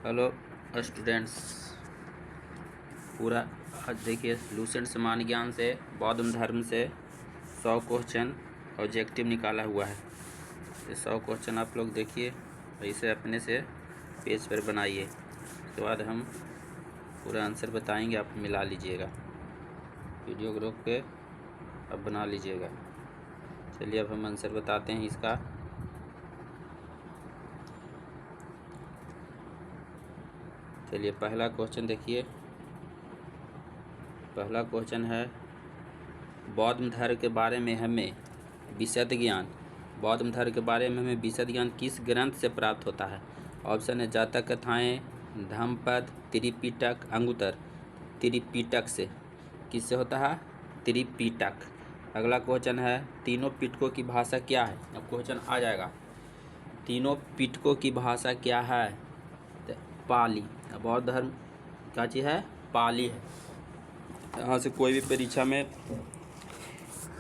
Hello students. पूरा आज देखिए लूसेंट समान ज्ञान से बौद्ध धर्म से 100 क्वेश्चन ऑब्जेक्टिव निकाला हुआ है। ये 100 क्वेश्चन आप लोग देखिए, इसे अपने से पेज पर बनाइए। उसके बाद हम पूरा आंसर बताएंगे, आप मिला लीजिएगा। वीडियो को रोक के अब बना लीजिएगा। चलिए अब हम आंसर बताते हैं इसका। चलिए पहला क्वेश्चन देखिए। पहला क्वेश्चन है बौद्ध धर्म के बारे में हमें विशद ज्ञान बौद्ध धर्म के बारे में हमें विशद ज्ञान किस ग्रंथ से प्राप्त होता है। ऑप्शन है जातक कथाएँ, धम्मपद, त्रिपिटक, अंगुतर। त्रिपिटक से। किससे होता है? त्रिपिटक। अगला क्वेश्चन है तीनों पिटकों की भाषा क्या है। अब क्वेश्चन आ जाएगा, तीनों पिटकों की भाषा क्या है? तो पाली। बौद्ध धर्म क्या चीज़ है? पाली है। यहाँ से कोई भी परीक्षा में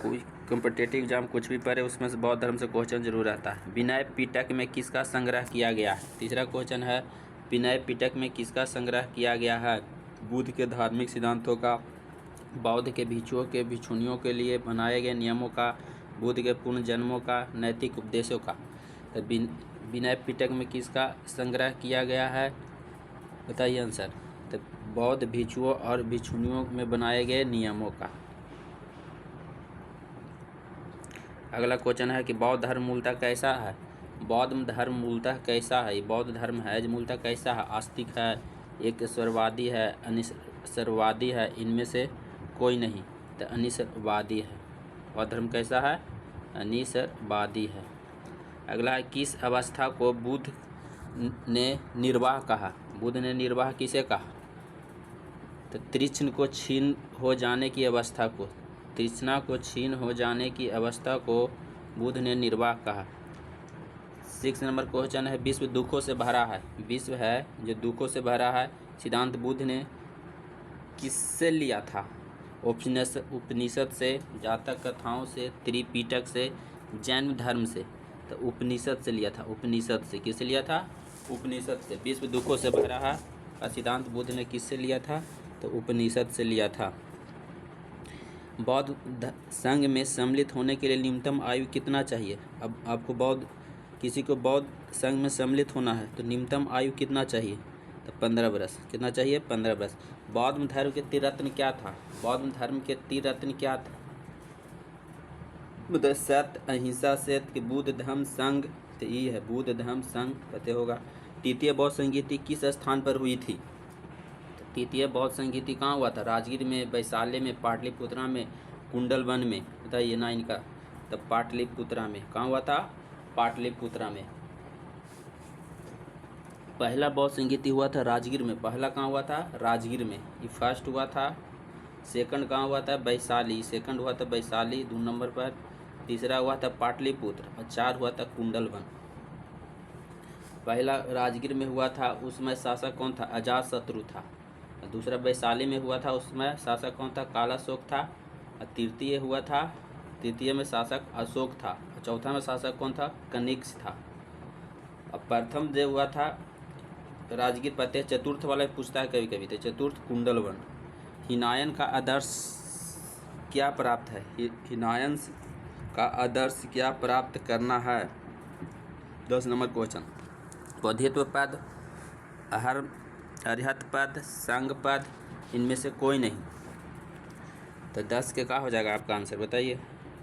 कोई कॉम्पिटिटिव एग्जाम कुछ भी पढ़े, उसमें से बौद्ध धर्म से क्वेश्चन जरूर आता है। विनय पिटक में किसका संग्रह किया गया है? तीसरा क्वेश्चन है विनय पिटक में किसका संग्रह किया गया है? बुद्ध के धार्मिक सिद्धांतों का, बौद्ध के भिक्षुओं के भिक्षुणियों के लिए बनाए गए नियमों का, बुद्ध के पूर्ण जन्मों का, नैतिक उपदेशों का। तो विनय पिटक में किसका संग्रह किया गया है? बताइए आंसर। तो बौद्ध भिक्षुओं और भिक्षुणियों में बनाए गए नियमों का। अगला क्वेश्चन है कि बौद्ध धर्म मूलतः कैसा है? बौद्ध धर्म मूलतः कैसा है? बौद्ध धर्म है जो मूलतः कैसा है? आस्तिक है, एक ईश्वरवादी है, अनिश्वरवादी है, इनमें से कोई नहीं। तो अनिश्वरवादी है। बौद्ध धर्म कैसा है? अनिश्वरवादी है। अगला है किस अवस्था को बुद्ध ने निर्वाह कहा? बुद्ध ने निर्वाह किसे कहा? तो तृष्ण को क्षीण हो जाने की अवस्था को, तृष्णा को क्षीण हो जाने की अवस्था को बुद्ध ने निर्वाह कहा। 6 नंबर क्वेश्चन है विश्व दुखों से भरा है। विश्व है जो दुखों से भरा है, सिद्धांत बुद्ध ने किससे लिया था? उपनिषद से, जातक कथाओं से, त्रिपिटक से, जैन धर्म से। तो उपनिषद से लिया था। उपनिषद से। किससे लिया था? उपनिषद से। विश्व दुखों से भरा है और सिद्धांत बुद्ध ने किससे लिया था? तो उपनिषद से लिया था। बौद्ध संघ में सम्मिलित होने के लिए न्यूनतम आयु कितना चाहिए? अब आपको किसी को बौद्ध संघ में सम्मिलित होना है तो न्यूनतम आयु कितना चाहिए? तो 15 वर्ष। कितना चाहिए? 15 वर्ष। बौद्ध धर्म के त्रिरत्न क्या था? बौद्ध धर्म के त्रिरत्न क्या था? मतलब सत्य, अहिंसा, सत्य, बुद्ध धम्म संघ। तो ये है बुद्ध धम्म संघ, पता होगा। तृतीय बौद्ध संगीति किस स्थान पर हुई थी? तृतीय बौद्ध संगीति कहाँ हुआ था? राजगीर में, वैशाली में, पाटलिपुत्रा में, कुंडलवन में। बताइए ना इनका। तो पाटलिपुत्रा में। कहाँ हुआ था? पाटलिपुत्रा में। पहला बौद्ध संगीति हुआ था राजगीर में। पहला कहाँ हुआ था? राजगीर में। ये फर्स्ट हुआ था। सेकंड कहाँ हुआ था? वैशाली। सेकंड हुआ था वैशाली 2 नंबर पर। तीसरा हुआ था पाटलिपुत्र और 4 हुआ था कुंडलवन। पहला राजगीर में हुआ था, उसमें शासक कौन था? अजातशत्रु था। दूसरा वैशाली में हुआ था, उसमें शासक कौन था? कालाशोक था। और तृतीय में शासक अशोक था। और चौथा में शासक कौन था? कनिष्क था। और प्रथम जो हुआ था राजगीर, पते चतुर्थ वाला पूछता है कभी कभी। तो चतुर्थ कुंडलवन। हिनायन का आदर्श क्या प्राप्त है? हिनायन का आदर्श क्या प्राप्त करना है? 10 नंबर क्वेश्चन। बोधित्व पद, अरिहत पद, संघ पद, इनमें से कोई नहीं। तो 10 के क्या हो जाएगा आपका आंसर? बताइए।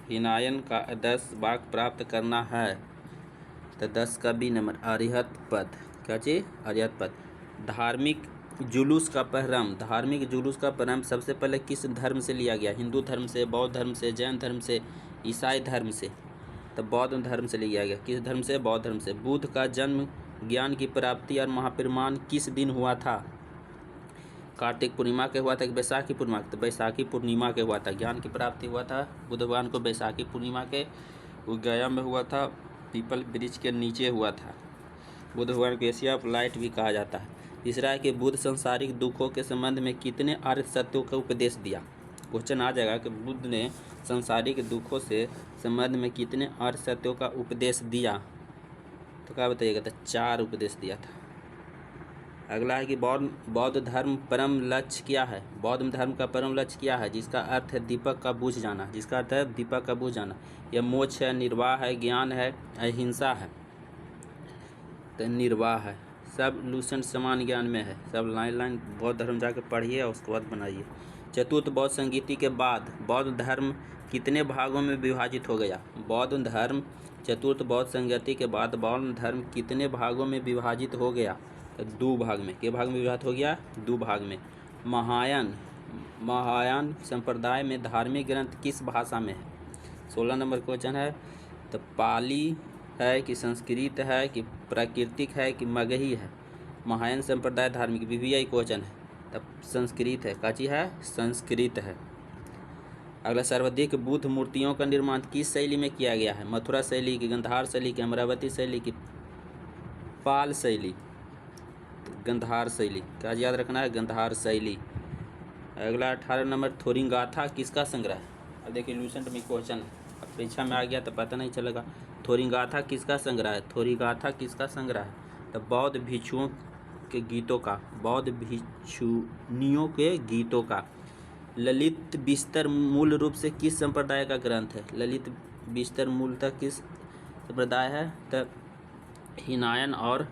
हिनायन का आदर्श वाक्य प्राप्त करना है। तो 10 का बी नंबर अरिहत पद। क्या चीज? अरिहत पद। धार्मिक जुलूस का प्रारंभ सबसे पहले किस धर्म से लिया गया? हिंदू धर्म से, बौद्ध धर्म से, जैन धर्म से, ईसाई धर्म से। तो बौद्ध धर्म से लिया गया। किस धर्म से? बौद्ध धर्म से। बुद्ध का जन्म, ज्ञान की प्राप्ति और महापरिनिर्वाण किस दिन हुआ था? कार्तिक पूर्णिमा के हुआ था कि बैसाखी पूर्णिमा? तो बैसाखी पूर्णिमा के हुआ था। ज्ञान की प्राप्ति हुआ था बुद्ध भगवान को बैसाखी पूर्णिमा के। वो गया में हुआ था, पीपल वृक्ष के नीचे हुआ था। बुद्ध भगवान को एशिया ऑफ लाइट भी कहा जाता है। तीसरा है कि बुद्ध संसारिक दुखों के संबंध में कितने आर्य सत्यों का उपदेश दिया? क्वेश्चन आ जाएगा कि बुद्ध ने संसारिक दुखों से संबंध में कितने आर्य सत्यों का उपदेश दिया? तो क्या बताइएगा? तो 4 उपदेश दिया था। अगला है कि बौद्ध धर्म परम लक्ष्य क्या है। बौद्ध धर्म का परम लक्ष्य क्या है, जिसका अर्थ है दीपक का बुझ जाना। जिसका अर्थ है दीपक का बुझ जाना। यह मोक्ष है, निर्वाह है, ज्ञान है, अहिंसा है। तो निर्वाह है। सब लूसेंट समान ज्ञान में है। सब लाइन लाइन बौद्ध धर्म जाकर पढ़िए और उसके बाद बनाइए। चतुर्थ बौद्ध संगीति के बाद बौद्ध धर्म कितने भागों में विभाजित हो गया। बौद्ध धर्म चतुर्थ बौद्ध संगति के बाद बौद्ध धर्म कितने भागों में विभाजित हो गया। तो 2 भाग में। के भाग में विभाजित हो गया, 2 भाग में। महायान संप्रदाय में धार्मिक ग्रंथ किस भाषा में है। 16 नंबर क्वेश्चन है। तो पाली है कि संस्कृत है कि प्राकृतिक है कि मगही है। महायान संप्रदाय धार्मिक VVI क्वेश्चन है। तब संस्कृत है। काची है, संस्कृत है। अगला, सर्वाधिक बुद्ध मूर्तियों का निर्माण किस शैली में किया गया है। मथुरा शैली की, गंधार शैली की, अमरावती शैली की, पाल शैली। गंधार शैली क्या याद रखना है, गंधार शैली। अगला 18 नंबर, थोरिंगाथा किसका संग्रह है। अब देखिए लूसेंट में क्वेश्चन है, अब परीक्षा में आ गया तो पता नहीं चलेगा। थोरिंगाथा किसका संग्रह है। थोरिंगाथा किसका संग्रह है। तो बौद्ध भिक्षुओं के गीतों का, बौद्ध भिक्षुनियों के गीतों का। ललित बिस्तर मूल रूप से किस संप्रदाय का ग्रंथ है। ललित बिस्तर मूलतः किस संप्रदाय है। तो हिनायन और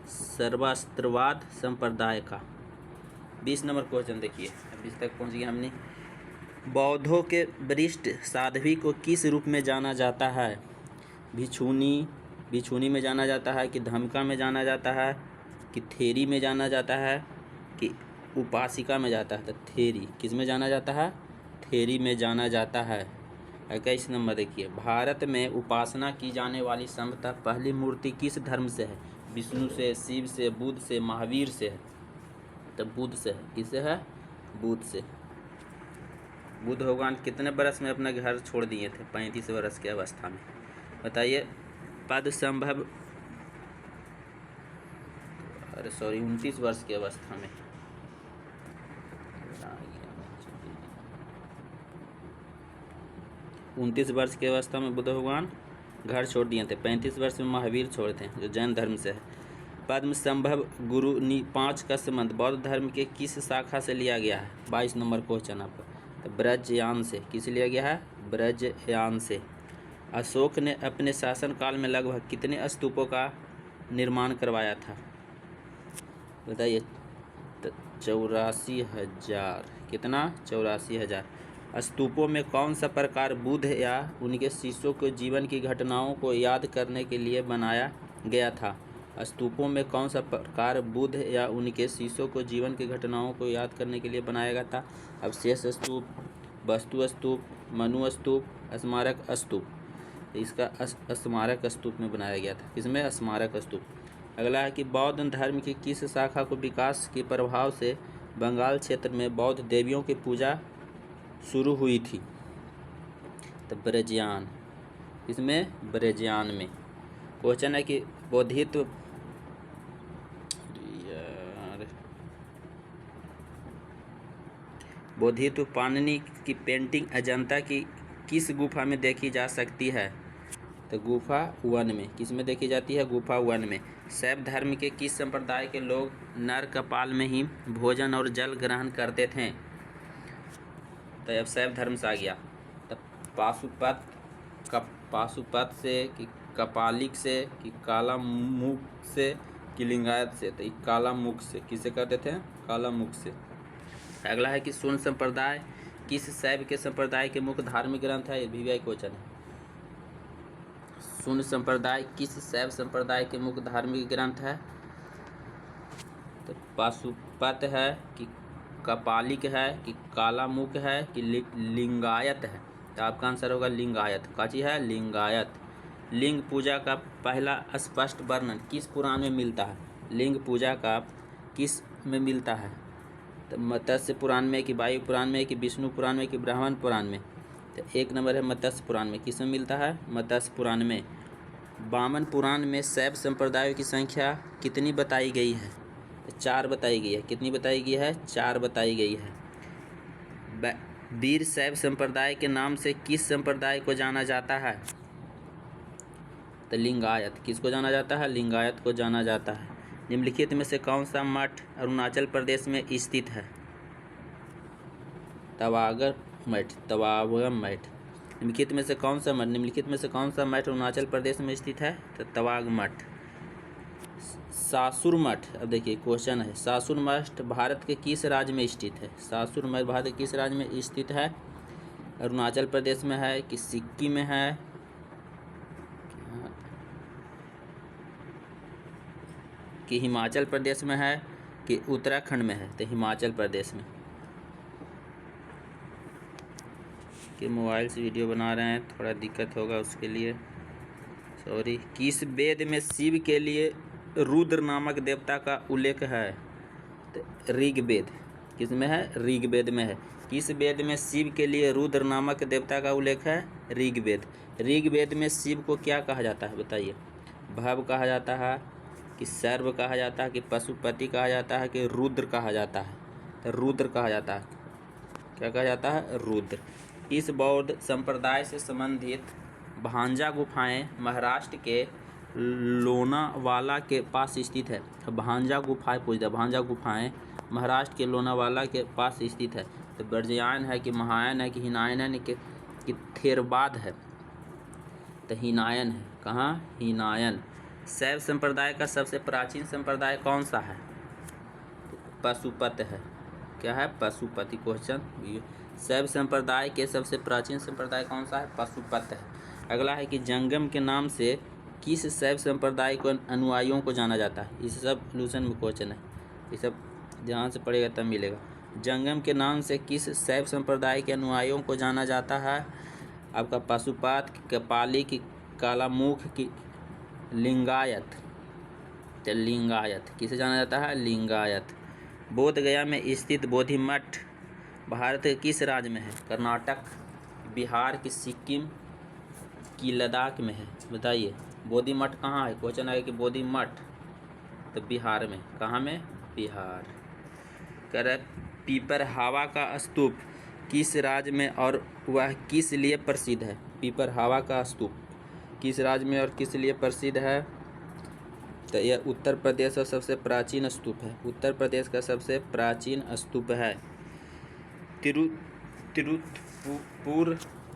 सर्वास्त्रवाद संप्रदाय का। 20 नंबर क्वेश्चन देखिए, अभी तक पहुंच गए हमने। बौद्धों के वरिष्ठ साध्वी को किस रूप में जाना जाता है। भिक्षुनी में जाना जाता है कि धमिका में जाना जाता है कि थेरी में जाना जाता है कि उपासिका में जाता है। तो थेरी किस में जाना जाता है, थेरी में जाना जाता है। 21 नंबर देखिए, भारत में उपासना की जाने वाली संभवतः पहली मूर्ति किस धर्म से है। विष्णु से, शिव से, बुद्ध से, महावीर से है। तो बुद्ध से है। किससे है, बुद्ध से। बुद्ध भगवान कितने बरस में अपना घर छोड़ दिए थे। 35 वर्ष की अवस्था में। बताइए। पद संभव 29 वर्ष की अवस्था में। 29 वर्ष की अवस्था में बुद्ध भगवान घर छोड़ दिए थे। 35 वर्ष में महावीर छोड़े थे, जो जैन धर्म से है। पद्म संभव गुरु 5 का संबंध बौद्ध धर्म के किस शाखा से लिया गया है। 22 नंबर क्वेश्चन आपका। तो ब्रजयान से। किस लिया गया है, ब्रजयान से। अशोक ने अपने शासन काल में लगभग कितने स्तूपों का निर्माण करवाया था। बताइए। 84,000। कितना, 84,000। स्तूपों में कौन सा प्रकार बुद्ध या उनके शिष्यों के जीवन की घटनाओं को याद करने के लिए बनाया गया था। स्तूपों में कौन सा प्रकार बुद्ध या उनके शिष्यों को जीवन की घटनाओं को याद करने के लिए बनाया गया था। अवशेष स्तूप, वस्तु स्तूप, मनु स्तूप, स्मारक स्तूप। इसका स्मारक स्तूप में बनाया गया था। किसमें, स्मारक स्तूप। अगला है कि बौद्ध धर्म की किस शाखा को विकास के प्रभाव से बंगाल क्षेत्र में बौद्ध देवियों की पूजा शुरू हुई थी। तो ब्रजयान। इसमें, ब्रजयान में। क्वेश्चन है कि बोधित्व पाणिनि की पेंटिंग अजंता की किस गुफा में देखी जा सकती है। तो गुफा 1 में। किस में देखी जाती है, गुफा 1 में। शैव धर्म के किस संप्रदाय के लोग नर कपाल में ही भोजन और जल ग्रहण करते थे। तो अब शैव धर्म से आ गया। तो पाशुपत से कि कपालिक से कि काला मुख से कि लिंगायत से। तो काला मुख से। किससे करते थे, काला मुख से। अगला है कि शून्य संप्रदाय किस शैव के संप्रदाय के मुख्य धार्मिक ग्रंथ है। VVI क्वेश्चन है। शून्य संप्रदाय किस शैव संप्रदाय के मुख्य धार्मिक ग्रंथ है। तो पाशुपत है कि कपालिक है कि काला मुख है कि लिंगायत है। तो आपका आंसर होगा लिंगायत। काची है, लिंगायत। लिंग पूजा का पहला स्पष्ट वर्णन किस पुराण में मिलता है। लिंग पूजा का किस में मिलता है। तो मत्स्य पुराण में कि वायु पुराण में कि विष्णु पुराण में कि ब्राह्मण पुराण में। तो 1 नंबर है मत्स्य पुराण में। किस में मिलता है, मत्स्य पुराण में। वामन पुराण में शैव संप्रदायों की संख्या कितनी बताई गई है। 4 बताई गई है। कितनी बताई गई है, 4 बताई गई है। वीर शैव संप्रदाय के नाम से किस संप्रदाय को जाना जाता है। तो लिंगायत। किसको जाना जाता है, लिंगायत को जाना जाता है। निम्नलिखित में से कौन सा मठ अरुणाचल प्रदेश में स्थित है? तवागर मठ, तवावम मठ। निम्नलिखित में से कौन सा मठ अरुणाचल प्रदेश में स्थित है? तो तवाग मठ। सासुर मठ, अब देखिए क्वेश्चन है, सासुर मठ भारत के किस राज्य में स्थित है? सासुर मठ भारत के किस राज्य में स्थित है? अरुणाचल प्रदेश में है कि सिक्किम में है कि हिमाचल प्रदेश में है कि उत्तराखंड में है? तो हिमाचल प्रदेश में। कि मोबाइल से वीडियो बना रहे हैं, थोड़ा दिक्कत होगा उसके लिए सॉरी। किस वेद में शिव के लिए रुद्र नामक देवता का उल्लेख है? तो ऋग्वेद। किस में है? ऋग्वेद में है। किस वेद में शिव के लिए रुद्र नामक देवता का उल्लेख है? ऋग्वेद। ऋग्वेद में शिव को क्या कहा जाता है बताइए? भव कहा जाता है कि सर्व कहा जाता है कि पशुपति कहा जाता है कि रुद्र कहा जाता है? तो रुद्र कहा जाता है। क्या कहा जाता है? रुद्र। इस बौद्ध संप्रदाय से संबंधित भांजा गुफाएं महाराष्ट्र के लोनावाला के पास स्थित है। भांजा गुफाएं पूछता है, भांजा गुफाएं महाराष्ट्र के लोनावाला के पास स्थित है। तो वज्रयान है कि महायान है कि हिनायन है कि थेरवाद है? तो हिनायन है। कहाँ? हिनायन। शैव संप्रदाय का सबसे प्राचीन संप्रदाय कौन सा है? पशुपत है। क्या है? पशुपति। क्वेश्चन, शैव संप्रदाय के सबसे प्राचीन संप्रदाय कौन सा है? पशुपत है। अगला है कि जंगम के नाम से किस शैव संप्रदाय को अनुयायियों को जाना जाता है? इस सब इल्यूशन में क्वेश्चन है, ये सब ध्यान से पढ़ेगा तब मिलेगा। जंगम के नाम से किस शैव संप्रदाय के अनुयायियों को जाना जाता है? आपका पशुपत, कपाली की कालामुख की लिंगायत? तो लिंगायत। किसे जाना जाता है? लिंगायत। बोध गया में स्थित बोधि मठ भारत के किस राज्य में है? कर्नाटक, बिहार की सिक्किम की लद्दाख में है? बताइए बोधि मठ कहाँ है? क्वेश्चन आएगा कि बोधि मठ, तो बिहार में। कहाँ में? बिहार। कह रहे पीपर हवा का स्तूप किस राज्य में और वह किस लिए प्रसिद्ध है? पीपर हवा का स्तूप किस राज्य में और किस लिए प्रसिद्ध है? तो यह उत्तर प्रदेश का सबसे प्राचीन स्तूप है। उत्तर प्रदेश का सबसे प्राचीन स्तूप है।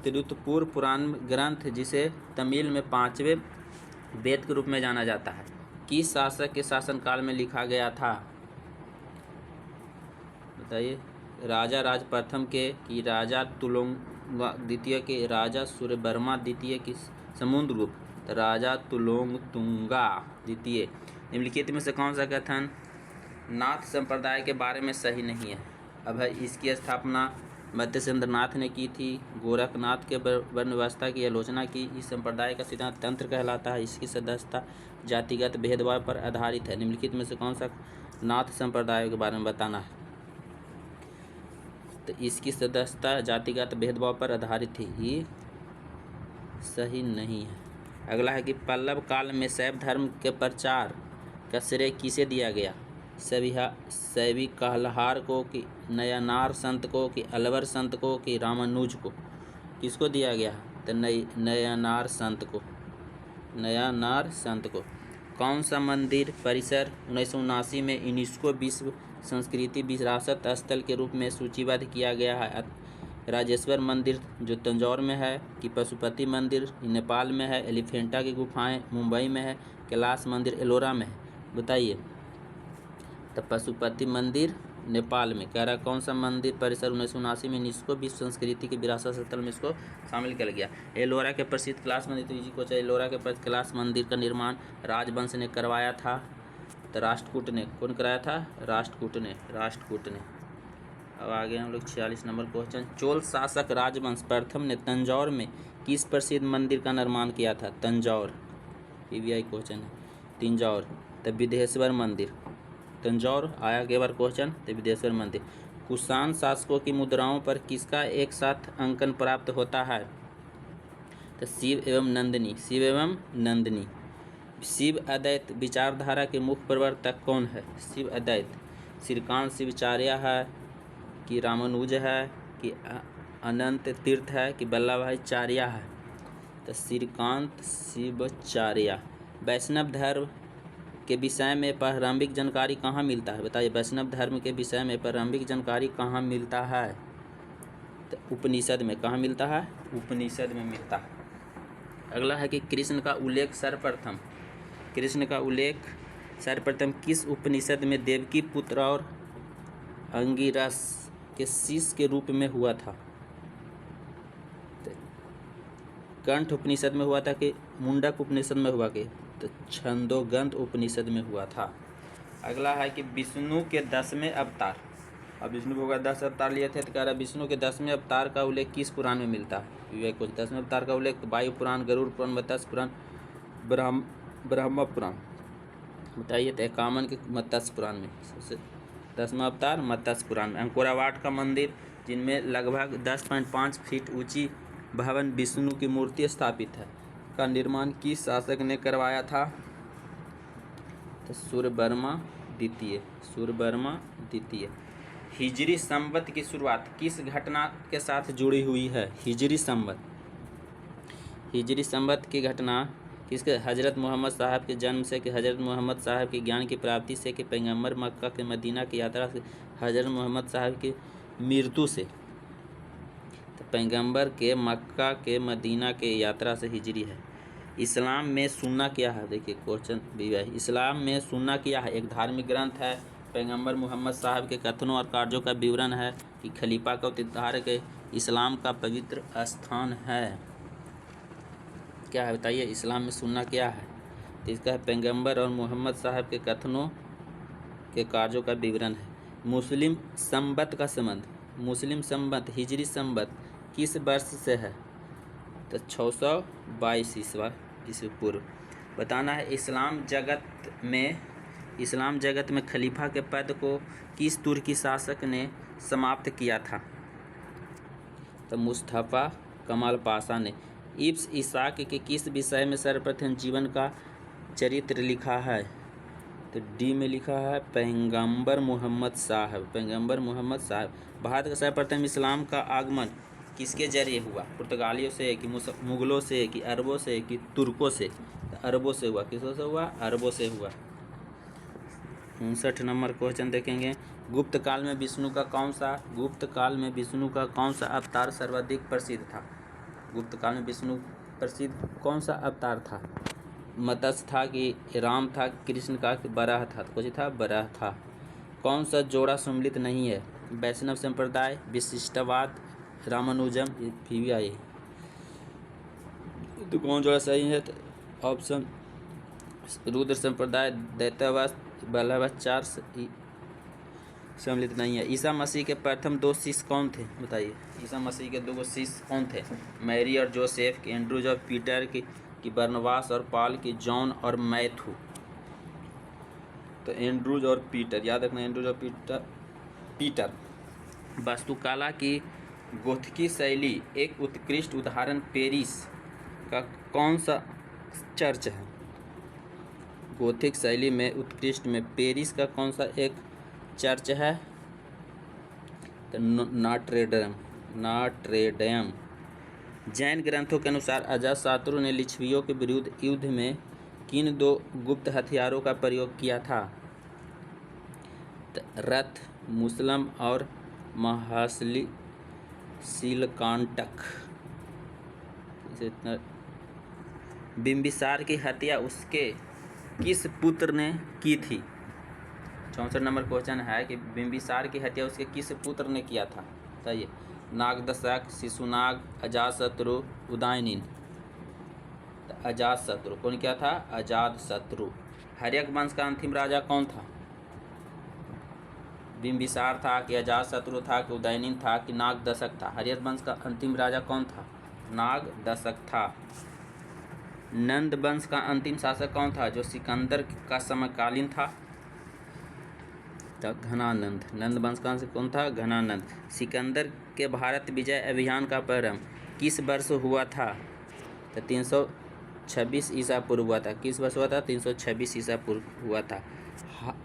तिरुत्तुपुर पुराण ग्रंथ, जिसे तमिल में 5वें वेद के रूप में जाना जाता है, किस शासक के शासनकाल में लिखा गया था? बताइए। राजा राज प्रथम के कि राजा तुलोंगा द्वितीय के राजा सूर्यवर्मा द्वितीय की समुद्रगुप्त? राजा तुलोंगतुंगा द्वितीय। निम्नलिखित में से कौन सा कथन नाथ संप्रदाय के बारे में सही नहीं है? अब है इसकी स्थापना मत्स्येंद्र नाथ ने की थी। गोरखनाथ के वर्ण व्यवस्था की आलोचना की। इस संप्रदाय का सिद्धांत तंत्र कहलाता है। इसकी सदस्यता जातिगत भेदभाव पर आधारित है। निम्नलिखित में से कौन सा नाथ संप्रदाय के बारे में बताना है? तो इसकी सदस्यता जातिगत भेदभाव पर आधारित थी, ये सही नहीं है। अगला है कि पल्लव काल में शैव धर्म के प्रचार का श्रेय किसे दिया गया? शैवी कहलहार को कि नयनार संत को कि अलवर संत को कि रामानुज को? किसको दिया गया? तो नयनार संत को। नयनार संत को। कौन सा मंदिर परिसर 1979 में यूनेस्को विश्व संस्कृति विरासत स्थल के रूप में सूचीबद्ध किया गया है? राजेश्वर मंदिर जो तंजौर में है कि पशुपति मंदिर नेपाल में है? एलिफेंटा की गुफाएं मुंबई में है? कैलाश मंदिर एलोरा में है? बताइए। तो पशुपति मंदिर नेपाल में। कह रहा कौन सा मंदिर परिसर 1979 में यूनेस्को विश्व संस्कृति के विरासत स्थल में इसको शामिल किया गया? एलोरा के प्रसिद्ध कैलाश मंदिर। तो को चाहिए एलोरा के प्रसिद्ध कैलाश मंदिर का निर्माण राजवंश ने करवाया था। तो राष्ट्रकूट ने। कौन कराया था? राष्ट्रकूट ने। अब आगे हम लोग 46 नंबर क्वेश्चन। चोल शासक राजवंश प्रथम ने तंजौर में किस प्रसिद्ध मंदिर का निर्माण किया था? तंजौर। पीवीआई क्वेश्चन है। तंजौर। तो विदेश्वर मंदिर। तंजौर आया के बार क्वेश्चन। तो विदेश्वर मंदिर। कुषाण शासकों की मुद्राओं पर किसका एक साथ अंकन प्राप्त होता है? तो शिव एवं नंदिनी। शिव अद्वैत विचारधारा के मुख्य प्रवर्तक कौन है? शिव अद्वैत। श्रीकांत शिवाचार्य है कि रामानुज है कि अनंत तीर्थ है कि वल्लभ भाई चार्य है? तो श्रीकांत शिवाचार्य। वैष्णव धर्म के विषय में प्रारंभिक जानकारी कहाँ मिलता है? बताइए, वैष्णव धर्म के विषय में प्रारंभिक जानकारी कहाँ मिलता है? तो उपनिषद में। कहाँ मिलता है? उपनिषद में मिलता है। अगला है कि कृष्ण का उल्लेख सर्वप्रथम किस उपनिषद में देवकी पुत्र और अंगिरस के शिष्य के रूप में हुआ था? कंठ उपनिषद में हुआ था कि मुंडक उपनिषद में हुआ कि? तो छंदोगंत उपनिषद में हुआ था। अगला है कि विष्णु के 10वें अवतार। अब विष्णु भगवान 10 अवतार लिए थे, तो कह रहा विष्णु के 10वें अवतार का उल्लेख किस पुराण में मिलता है? कुछ 10वें अवतार का उल्लेख वायु पुराण, गरुड़ पुराण, मत्स्य पुराण, ब्रह्म पुराण। बताइए, तो 51 के मत्स्य पुराण में। सबसे 10वां अवतार मत्स्य पुराण में। अंकोरावाट का मंदिर, जिनमें लगभग 10.5 फीट ऊंची भवन विष्णु की मूर्ति स्थापित है, का निर्माण किस शासक ने करवाया था? तो सूर्यवर्मा द्वितीय। हिजरी संवत की शुरुआत किस घटना के साथ जुड़ी हुई है? हिजरी संवत की घटना किसके? हज़रत मोहम्मद साहब के जन्म से, कि हज़रत मोहम्मद साहब के ज्ञान की प्राप्ति से, कि पैगंबर मक्का के मदीना की यात्रा से, हज़रत मोहम्मद साहब की मृत्यु से? तो पैगंबर के मक्का के मदीना के यात्रा से हिजरी है। इस्लाम में सुन्ना क्या है? देखिए क्वेश्चन भी है। इस्लाम में सुन्ना क्या है? एक धार्मिक ग्रंथ है, पैगंबर मोहम्मद साहब के कथनों और कार्यों का विवरण है, कि खलीफा का उत्तराधिकारी के इस्लाम का पवित्र स्थान है। क्या है बताइए, इस्लाम में सुन्ना क्या है? तो इसका है पैगंबर और मोहम्मद साहब के कथनों के कार्यों का विवरण है। मुस्लिम संवत का संबंध, मुस्लिम संवत हिजरी संवत किस वर्ष से है? तो 622 ईस्वी पूर्व। बताना है इस्लाम जगत में खलीफा के पद को किस तुर्की शासक ने समाप्त किया था? तो मुस्तफ़ा कमाल पाशा ने। इब्न इसाक के किस विषय में सर्वप्रथम जीवन का चरित्र लिखा है? तो डी में लिखा है पैगंबर मोहम्मद साहब। भारत का सर्वप्रथम इस्लाम का आगमन किसके जरिए हुआ? पुर्तगालियों से, कि मुगलों से, कि अरबों से, कि तुर्कों से? तो अरबों से हुआ। किसों से हुआ? अरबों से हुआ। 59 नंबर क्वेश्चन देखेंगे। गुप्त काल में विष्णु का कौन सा अवतार सर्वाधिक प्रसिद्ध था? गुप्त काल में विष्णु प्रसिद्ध कौन सा अवतार था? मत्स्य था, कि राम था, कृष्ण का, कि बराह था? तो कुछ था, बराह था। कौन सा जोड़ा सम्मिलित नहीं है? वैष्णव संप्रदाय, विशिष्टवाद, रामानुजम, PVI। तो कौन जोड़ा सही है? तो ऑप्शन रुद्र संप्रदाय, दैत्यवाद, वल्लभाचार्य सम्मिलित नहीं है। ईसा मसीह के प्रथम 2 शिष्य कौन थे? बताइए, ईसा मसीह के 2 शिष्य कौन थे? मैरी और जोसेफ, के एंड्रूज और पीटर, की बरनबास और पाल, की जॉन और मैथ्यू? तो एंड्रूज और पीटर, याद रखना, एंड्रूज और पीटर। वास्तुकला की गोथिकी शैली एक उत्कृष्ट उदाहरण पेरिस का कौन सा चर्च है? गोथिक शैली में उत्कृष्ट में पेरिस का कौन सा एक चर्च है? तो नाट्रेडम। जैन ग्रंथों के अनुसार अजातशत्रु ने लिच्छवियों के विरुद्ध युद्ध में किन 2 गुप्त हथियारों का प्रयोग किया था? तो रथ, मुसलम और महाशिलकांटक। बिंबिसार की हत्या उसके किस पुत्र ने की थी? 64 नंबर क्वेश्चन है कि बिंबिसार की हत्या उसके किस पुत्र ने किया था? बताइए, नागदशक, शिशुनाग, अजातशत्रु, उदयनिन? अजातशत्रु। कौन क्या था? अजातशत्रु। हर्यक वंश का अंतिम राजा कौन था? बिंबिसार था, कि अजातशत्रु था, कि उदयनिन था, कि नागदशक था? हर्यक वंश का अंतिम राजा कौन था? नागदशक था। नंद वंश का अंतिम शासक कौन था, जो सिकंदर का समकालीन था? घनानंद। नंद वंश का कौन था? घनानंद। सिकंदर के भारत विजय अभियान का प्रारंभ किस वर्ष हुआ था? तो 326 ईसा पूर्व हुआ था। किस वर्ष हुआ था? 326 ईसा पूर्व हुआ था।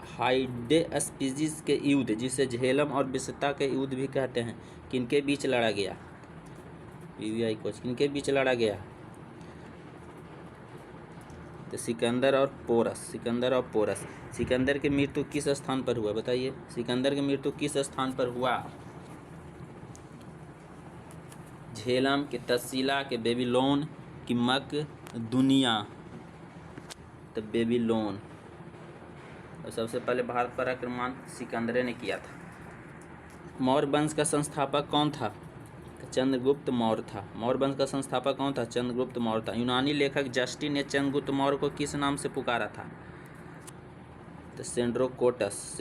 हाइडेस्पिसिस के युद्ध, जिसे झेलम और बिस्ता के युद्ध भी कहते हैं, किनके बीच लड़ा गया? PVI क्वेश्चन, किनके बीच लड़ा गया? तो सिकंदर और पोरस। सिकंदर की मृत्यु किस स्थान पर हुआ बताइए? सिकंदर की मृत्यु किस स्थान पर हुआ? झेलम के तक्षशिला के बेबीलोन की मकदुनिया? तो बेबीलोन। और सबसे पहले भारत पर आक्रमण सिकंदर ने किया था। मौर्य वंश का संस्थापक कौन था? चंद्रगुप्त मौर्य था। मौर्य वंश का संस्थापक कौन था? चंद्रगुप्त मौर्य था। यूनानी लेखक जस्टिन ने चंद्रगुप्त मौर्य को किस नाम से पुकारा था? तो सेंड्रोकोटस।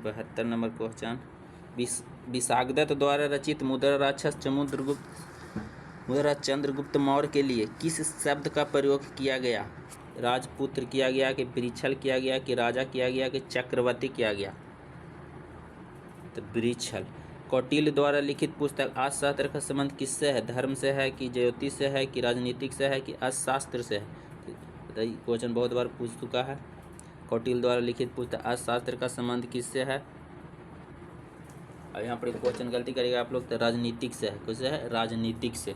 72 number question. विशाखदत्त द्वारा रचित मुद्रा राक्षस चंद्रगुप्त मौर्य के लिए किस शब्द का प्रयोग किया गया? राजपुत्र किया गया कि वृक्षल किया गया कि राजा किया गया कि चक्रवर्ती किया गया? तो वृक्षल। कौटिल्य द्वारा लिखित पुस्तक अर्थशास्त्र का संबंध किससे है? धर्म से है कि ज्योतिष से है कि राजनीतिक से है कि अर्थशास्त्र से है? बताइए, क्वेश्चन बहुत बार पूछ चुका है। कौटिल्य द्वारा लिखित पुस्तक अर्थशास्त्र का संबंध किससे है? अब यहाँ पर क्वेश्चन गलती करेगा आप लोग, तो राजनीतिक से है। किससे है? राजनीतिक से।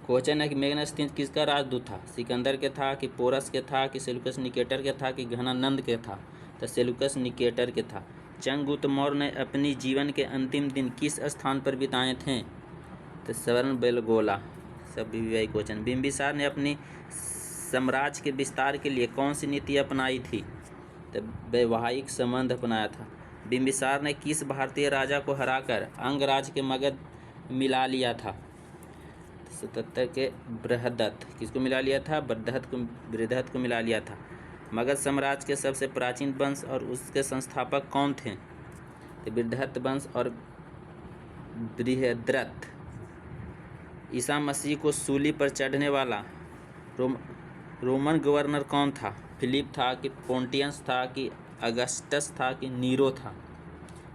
क्वेश्चन है कि मेगनस्तीन किसका राजदूत था? सिकंदर के था कि पोरस के था कि सेल्यूकस निकेटर के था कि घनानंद के था? तो सेल्यूकस निकेटर के था। चंद्रगुप्त मौर्य ने अपनी जीवन के अंतिम दिन किस स्थान पर बिताए थे? तो श्रवणबेलगोला। सब भी क्वेश्चन। बिंबिसार ने अपनी साम्राज्य के विस्तार के लिए कौन सी नीति अपनाई थी? तो वैवाहिक संबंध अपनाया था। बिंबिसार ने किस भारतीय राजा को हराकर अंगराज के मगध मिला लिया था? 77 के बृहदत्त। किसको मिला लिया था? बृहदत्त को मिला लिया था। मगध साम्राज्य के सबसे प्राचीन वंश और उसके संस्थापक कौन थे? तो बृहदत्त वंश और बृहद्रथ। ईसा मसीह को सूली पर चढ़ने वाला रोमन गवर्नर कौन था? फिलिप था कि पोंटियस था कि अगस्टस था कि नीरो था?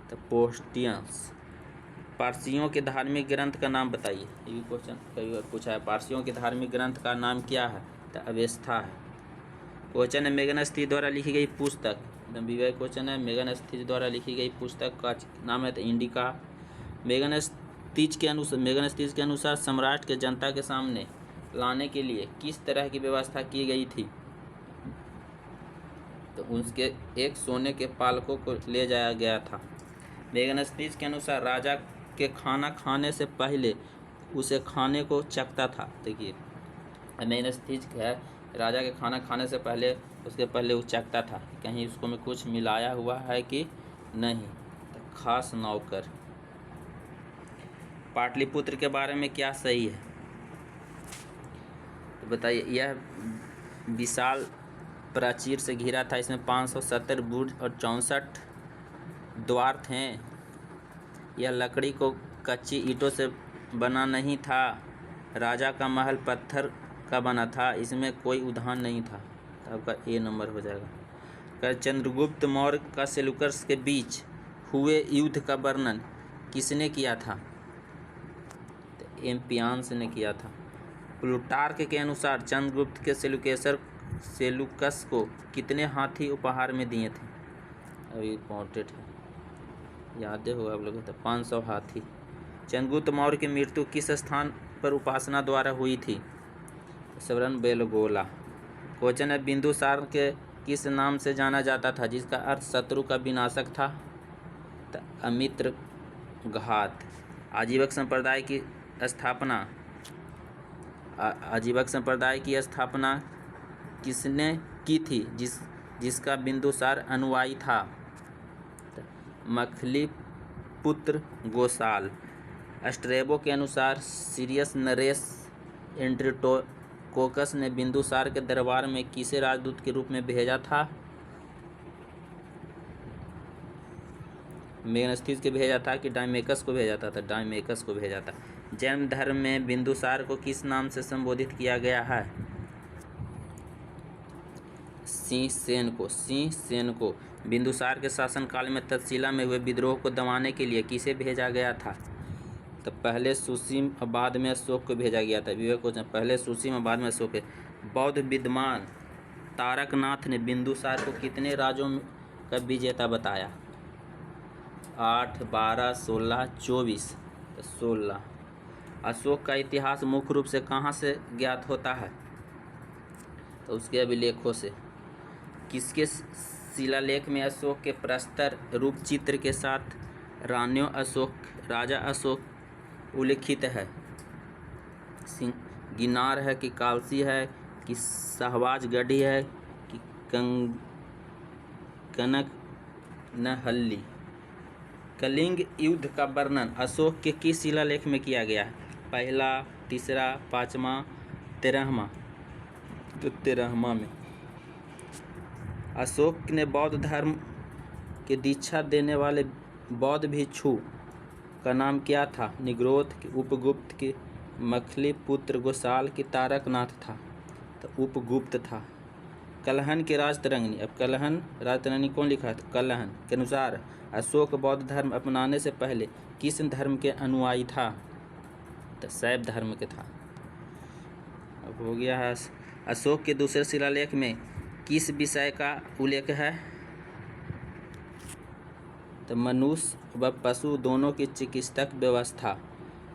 तो पोस्टियस। पारसियों के धार्मिक ग्रंथ का नाम बताइए। ये भी क्वेश्चन कई बार पूछा है। पारसियों के धार्मिक ग्रंथ का नाम क्या है? तो अवेस्था है। क्वेश्चन है मेगनस्तीस द्वारा लिखी गई पुस्तक। एकदम विवेक क्वेश्चन है। मेगनस्तीस द्वारा लिखी गई पुस्तक का नाम है तो इंडिका। मेगनस्तीस के अनुसार सम्राट के जनता के सामने लाने के लिए किस तरह की व्यवस्था की गई थी? तो उसके एक सोने के पालकों को ले जाया गया था। मेगनस्तीस के अनुसार राजा के खाना खाने से पहले उसे खाने को चखता था। देखिए, मेगनस्तीस है राजा के खाना खाने से पहले उसके पहले वो चखता था कहीं उसको में कुछ मिलाया हुआ है कि नहीं। तो खास नौकर। पाटलिपुत्र के बारे में क्या सही है? तो बताइए, यह विशाल प्राचीर से घिरा था। इसमें 570 बुर्ज और 64 द्वार थे। यह लकड़ी को कच्ची ईंटों से बना नहीं था। राजा का महल पत्थर का बना था। इसमें कोई उद्यान नहीं था। तो आपका ए नंबर हो जाएगा। कर चंद्रगुप्त मौर्य का सेल्यूकस के बीच हुए युद्ध का वर्णन किसने किया था? तो एम्पियान्स ने किया था। प्लूटार्क के अनुसार चंद्रगुप्त के सेल्यूकस को कितने हाथी उपहार में दिए थे? अभी इम्पोर्टेंट है, याद होगा आप लोगों को। 500 हाथी। चंद्रगुप्त मौर्य की मृत्यु किस स्थान पर उपासना द्वारा हुई थी? श्रवणबेलगोला। क्वेश्चन है बिंदुसार के किस नाम से जाना जाता था जिसका अर्थ शत्रु का विनाशक था? तो अमित्र घात। आजीवक संप्रदाय की स्थापना किसने की थी जिसका बिंदुसार अनुयायी था? मखली पुत्र गोसाल। स्ट्रेबो के अनुसार सीरियस नरेश एंड्रोकोकस ने बिंदुसार के दरबार में किसे राजदूत के रूप में भेजा था? मेगनस्तीस को भेजा था कि डायमेकस को भेजा था? डायमेकस को भेजा था। जैन धर्म में बिंदुसार को किस नाम से संबोधित किया गया है? सिंह सेन को। बिंदुसार के शासनकाल में तक्षशिला में हुए विद्रोह को दबाने के लिए किसे भेजा गया था? तो पहले सुसीम और बाद में अशोक को भेजा गया था। विवेक क्वेश्चन, पहले सुसीम और बाद में अशोक। बौद्ध विद्वान तारकनाथ ने बिंदुसार को कितने राज्यों का विजेता बताया? 8, 12, 16, 24। तो 16। अशोक का इतिहास मुख्य रूप से कहाँ से ज्ञात होता है? तो उसके अभिलेखों से। किसके शिलालेख में अशोक के प्रस्तर रूप चित्र के साथ रानियों अशोक, राजा अशोक उल्लिखित है? गिनार है कि कालसी है कि शाहबाज गढ़ी है कि कनक नहल्ली? कलिंग युद्ध का वर्णन अशोक के किस शिलालेख में किया गया है? पहला, तीसरा, पाँचवा, 13वां? तो 13वां में। अशोक ने बौद्ध धर्म के दीक्षा देने वाले बौद्ध भिक्षु का नाम क्या था? निग्रोध के, उपगुप्त के, मखली पुत्र गोसाल की तारकनाथ था? तो उपगुप्त था। कलहन के राजतरंगिणी, अब कलहन राजतरंगिणी कौन लिखा था? कलहन के अनुसार अशोक बौद्ध धर्म अपनाने से पहले किस धर्म के अनुयायी था? तो शैव धर्म के था। अब हो गया है। अशोक के दूसरे शिलालेख में किस विषय का उल्लेख है? तो मनुष्य व पशु दोनों की चिकित्सक व्यवस्था।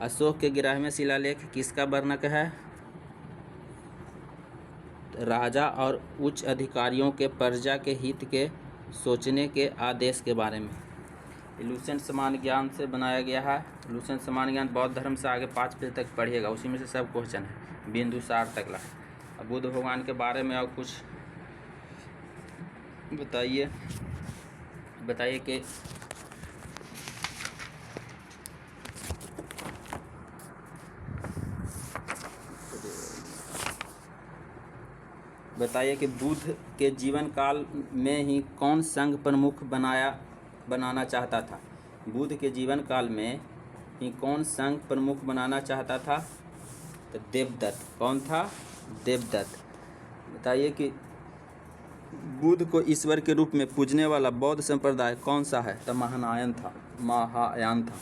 अशोक के 11वें शिलालेख किसका वर्णक है? राजा और उच्च अधिकारियों के प्रजा के हित के सोचने के आदेश के बारे में। लुसेंट समान ज्ञान से बनाया गया है। लुसेंट समान ज्ञान बौद्ध धर्म से आगे 5 पेज तक पढ़िएगा, उसी में से सब क्वेश्चन है बिंदुसार तक ला। अब बुद्ध भगवान के बारे में और कुछ बताइए कि बुद्ध के जीवन काल में ही कौन संघ प्रमुख बनाना चाहता था? बुद्ध के जीवन काल में ही कौन संघ प्रमुख बनाना चाहता था? तो देवदत्त। कौन था? देवदत्त। बताइए कि बुद्ध को ईश्वर के रूप में पूजने वाला बौद्ध संप्रदाय कौन सा है? तो महायान था।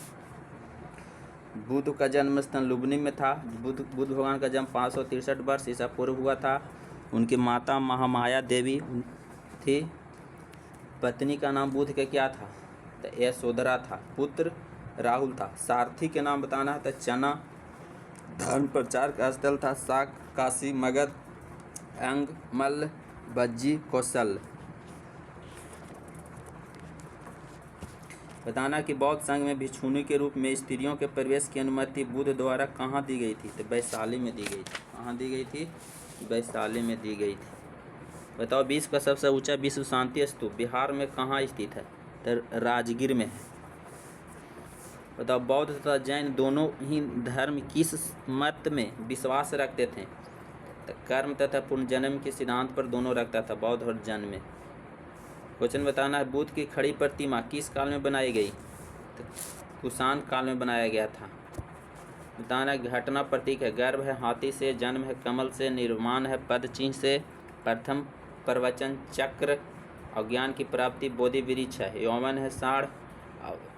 बुद्ध का जन्म स्थल लुम्बिनी में था। बुद्ध भगवान का जन्म 563 वर्ष ईसा पूर्व हुआ था। उनकी माता महामाया देवी थी। पत्नी का नाम बुद्ध का क्या था? तो यशोधरा था। पुत्र राहुल था। सारथी के नाम बताना है तो चना। धर्म प्रचार का स्थल था शाक, काशी, मगध, अंग, मल्ल, बज्जी, कौशल। बताना कि बौद्ध संघ में भिक्षुणी के रूप में स्त्रियों के प्रवेश की अनुमति बुद्ध द्वारा कहाँ दी गई थी? तो वैशाली में दी गई थी। कहाँ दी गई थी? वैशाली में दी गई थी। बताओ विश्व का सबसे ऊंचा विश्व शांति स्तूप बिहार में कहाँ स्थित है? तो राजगीर में है। बताओ बौद्ध तथा जैन दोनों ही धर्म किस मत में विश्वास रखते थे? तो कर्म तथा पुनर्जन्म के सिद्धांत पर दोनों रखता था, बौद्ध और जैन में। क्वेश्चन बताना है बुद्ध की खड़ी प्रतिमा किस काल में बनाई गई? तो कुषाण काल में बनाया गया था। बताना घटना प्रतीक है गर्भ है, हाथी से, जन्म है कमल से, निर्माण है पद चिन्ह से, प्रथम प्रवचन चक्र, और ज्ञान की प्राप्ति बोधि वृक्ष है, यौवन है साढ़,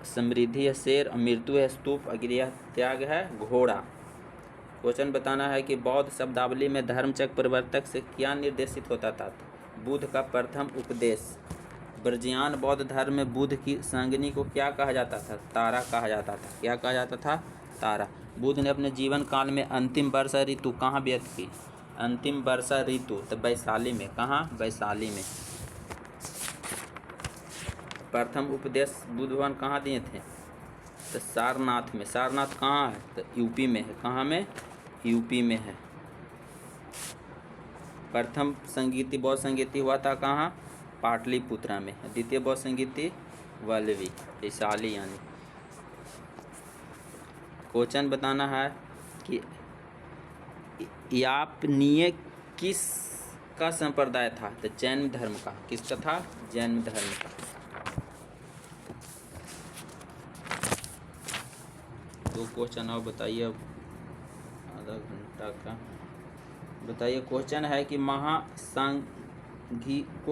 समृद्धि है शेर, और मृत्यु है स्तूप, अग्रिया त्याग है घोड़ा। क्वेश्चन बताना है कि बौद्ध शब्दावली में धर्मचक्र प्रवर्तक से क्या निर्देशित होता था? बुद्ध का प्रथम उपदेश। ब्रजियान बौद्ध धर्म में बुद्ध की संगिनी को क्या कहा जाता था? तारा कहा जाता था। क्या कहा जाता था? तारा। बुद्ध ने अपने जीवन काल में अंतिम वर्षा ऋतु कहाँ व्यतीत की? अंतिम वर्षा ऋतु तो वैशाली में। कहाँ? वैशाली में। प्रथम उपदेश बुद्ध भगवान कहाँ दिए थे? तो सारनाथ में। सारनाथ कहाँ है? तो यूपी में है। कहाँ में? यूपी में है। प्रथम संगीति बौद्ध संगीति हुआ था कहाँ? पाटलिपुत्रा में। द्वितीय बौद्ध संगीति वल्लवी, वैशाली यानी। क्वेश्चन बताना है कि यापनीय किस का संप्रदाय था? तो जैन धर्म का। किसका था? जैन धर्म का। दो क्वेश्चन और बताइए, आधा घंटा का। बताइए क्वेश्चन है कि महासांघिकों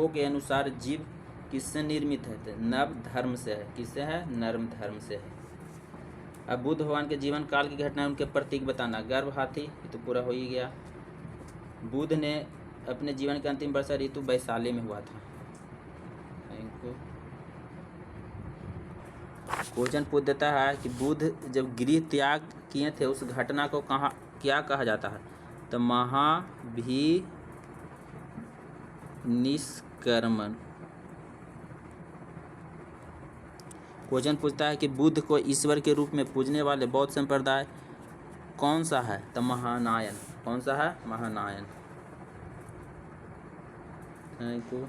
के अनुसार जीव किससे निर्मित है? तो नव धर्म से है। किससे है? नर्म धर्म से है। अब बुद्ध भगवान के जीवन काल की घटना उनके प्रतीक बताना। गर्भ हाथी, ये तो पूरा हो ही गया। बुद्ध ने अपने जीवन के अंतिम वर्षा ऋतु वैशाली में हुआ था। क्वेश्चन पूछ देता है कि बुद्ध जब गृह त्याग किए थे उस घटना को क्या कहा जाता है? तो महाभिनिष्क्रमण। क्वेश्चन पूछता है कि बुद्ध को ईश्वर के रूप में पूजने वाले बौद्ध संप्रदाय कौन सा है? तो महानायन। कौन सा है? महानायन। Thank you.